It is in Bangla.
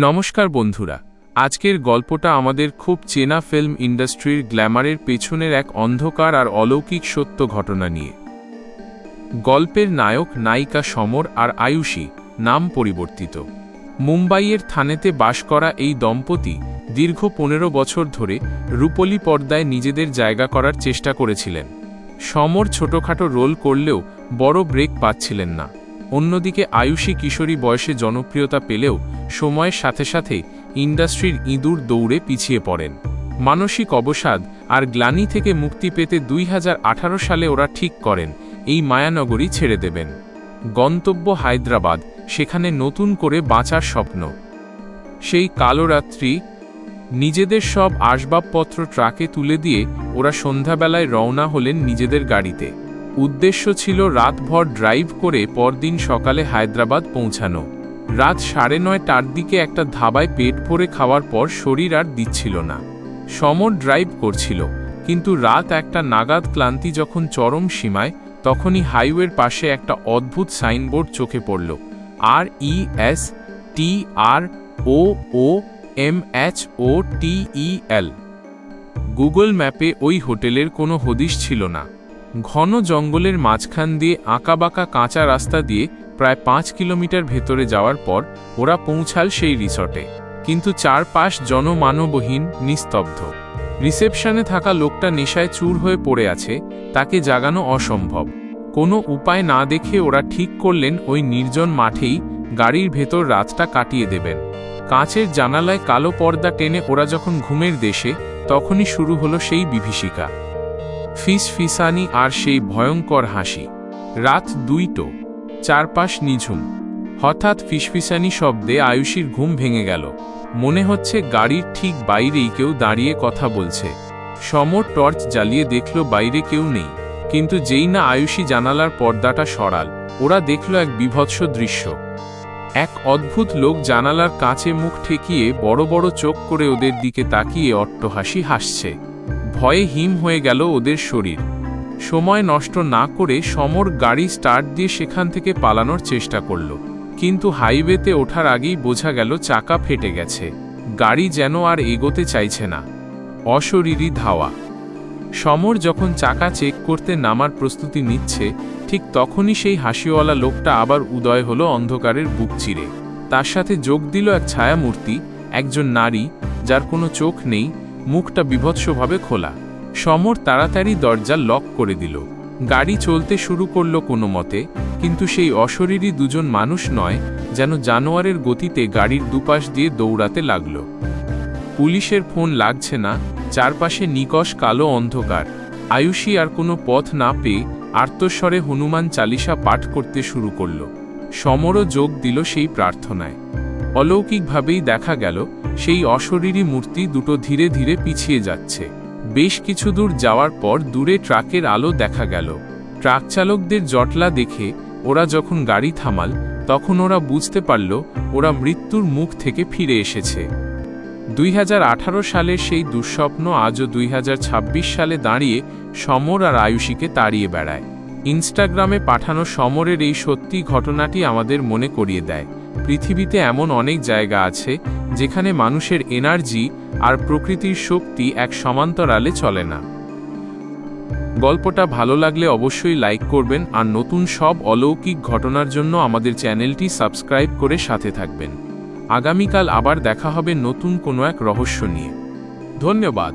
নমস্কার বন্ধুরা, আজকের গল্পটা আমাদের খুব চেনা ফিল্ম ইন্ডাস্ট্রির গ্ল্যামারের পেছনের এক অন্ধকার আর অলৌকিক সত্য ঘটনা নিয়ে। গল্পের নায়ক নায়িকা সমর আর আয়ুষী, নাম পরিবর্তিত। মুম্বাইয়ের থানেতে বাস করা এই দম্পতি দীর্ঘ 15 বছর ধরে রূপলী পর্দায় নিজেদের জায়গা করার চেষ্টা করেছিলেন। সমর ছোটখাটো রোল করলেও বড় ব্রেক পাচ্ছিলেন না। অন্যদিকে আয়ুষী কিশোরী বয়সে জনপ্রিয়তা পেলেও সময়ের সাথে সাথে ইন্ডাস্ট্রির ইঁদুর দৌড়ে পিছিয়ে পড়েন। মানসিক অবসাদ আর গ্লানি থেকে মুক্তি পেতে 2018 সালে ওরা ঠিক করেন এই মায়ানগরী ছেড়ে দেবেন। গন্তব্য হায়দ্রাবাদ, সেখানে নতুন করে বাঁচার স্বপ্ন। সেই কালো রাত্রি, নিজেদের সব আসবাবপত্র ট্রাকে তুলে দিয়ে ওরা সন্ধ্যাবেলায় রওনা হলেন নিজেদের গাড়িতে। উদ্দেশ্য ছিল রাতভর ড্রাইভ করে পরদিন সকালে হায়দ্রাবাদ পৌঁছানো। রাত 9:30টার দিকে একটা ধাবায় পেট ভরে খাওয়ার পর শরীর আর দিচ্ছিল না। সমর ড্রাইভ করছিল, কিন্তু রাত 1টা নাগাদ ক্লান্তি যখন চরম সীমায়, তখনই হাইওয়ের পাশে একটা অদ্ভুত সাইনবোর্ড চোখে পড়ল। RESTROOMHOTEL। গুগল ম্যাপে ওই হোটেলের কোনো হদিশ ছিল না। ঘন জঙ্গলের মাঝখান দিয়ে আঁকাবাঁকা কাঁচা রাস্তা দিয়ে প্রায় 5 কিলোমিটার ভেতরে যাওয়ার পর ওরা পৌঁছাল সেই রিসর্টে। কিন্তু চারপাশ জনমানবহীন, নিস্তব্ধ। রিসেপশনে থাকা লোকটা নেশায় চুর হয়ে পড়ে আছে, তাকে জাগানো অসম্ভব। কোনো উপায় না দেখে ওরা ঠিক করলেন ওই নির্জন মাঠেই গাড়ির ভেতর রাতটা কাটিয়ে দেবেন। কাঁচের জানালায় কালো পর্দা টেনে ওরা যখন ঘুমের দেশে, তখনই শুরু হলো সেই বিভীষিকা। ফিসফিসানি আর সেই ভয়ঙ্কর হাসি। রাত 2টো, চারপাশ নিঝুম। হঠাৎ ফিসফিসানি শব্দে আয়ুষীর ঘুম ভেঙে গেল। মনে হচ্ছে গাড়ির ঠিক বাইরেই কেউ দাঁড়িয়ে কথা বলছে। সমর টর্চ জ্বালিয়ে দেখল বাইরে কেউ নেই, কিন্তু যেই না আয়ুষী জানালার পর্দাটা সরাল, ওরা দেখল এক বিভৎস দৃশ্য। এক অদ্ভুত লোক জানালার কাছে মুখ ঠেকিয়ে বড় বড় চোখ করে ওদের দিকে তাকিয়ে অট্টহাসি হাসছে। ভয়ে হিম হয়ে গেল ওদের শরীর। সময় নষ্ট না করে সমর গাড়ি স্টার্ট দিয়ে সেখান থেকে পালানোর চেষ্টা করল, কিন্তু হাইওয়েতে ওঠার আগেই বোঝা গেল চাকা ফেটে গেছে। গাড়ি যেন আর এগোতে চাইছে না। অশরীরী ধাওয়া। সমর যখন চাকা চেক করতে নামার প্রস্তুতি নিচ্ছে, ঠিক তখনই সেই হাসিওয়ালা লোকটা আবার উদয় হলো অন্ধকারের বুক চিরে। তার সাথে যোগ দিল এক ছায়ামূর্তি, একজন নারী, যার কোনো চোখ নেই, মুখটা বিভৎসভাবে খোলা। সমর তাড়াতাড়ি দরজা লক করে দিল। গাড়ি চলতে শুরু করল কোনো মতে, কিন্তু সেই অশরীরী দুজন মানুষ নয়, যেন জানোয়ারের গতিতে গাড়ির দুপাশ দিয়ে দৌড়াতে লাগল। পুলিশের ফোন লাগছে না, চারপাশে নিকষ কালো অন্ধকার। আয়ুষী আর কোনো পথ না পেয়ে আর্তস্বরে হনুমান চালিসা পাঠ করতে শুরু করল। সমরও যোগ দিল সেই প্রার্থনায়। অলৌকিকভাবেই দেখা গেল সেই অশরীরী মূর্তি দুটো ধীরে ধীরে পিছিয়ে যাচ্ছে। বেশ কিছু দূর যাওয়ার পর দূরে ট্রাকের আলো দেখা গেল। ট্রাক চালকদের জটলা দেখে ওরা যখন গাড়ি থামাল, তখন ওরা বুঝতে পারল ওরা মৃত্যুর মুখ থেকে ফিরে এসেছে। 2018 সালের সেই দুঃস্বপ্ন আজও 2026 সালে দাঁড়িয়ে সমর আর আয়ুষীকে তাড়িয়ে বেড়ায়। ইনস্টাগ্রামে পাঠানো সমরের এই সত্যি ঘটনাটি আমাদের মনে করিয়ে দেয়, পৃথিবীতে এমন অনেক জায়গা আছে যেখানে মানুষের এনার্জি আর প্রকৃতির শক্তি এক সমান্তরালে চলে না। গল্পটা ভালো লাগলে অবশ্যই লাইক করবেন, আর নতুন সব অলৌকিক ঘটনার জন্য আমাদের চ্যানেলটি সাবস্ক্রাইব করে সাথে থাকবেন। আগামীকাল আবার দেখা হবে নতুন কোনো এক রহস্য নিয়ে। ধন্যবাদ।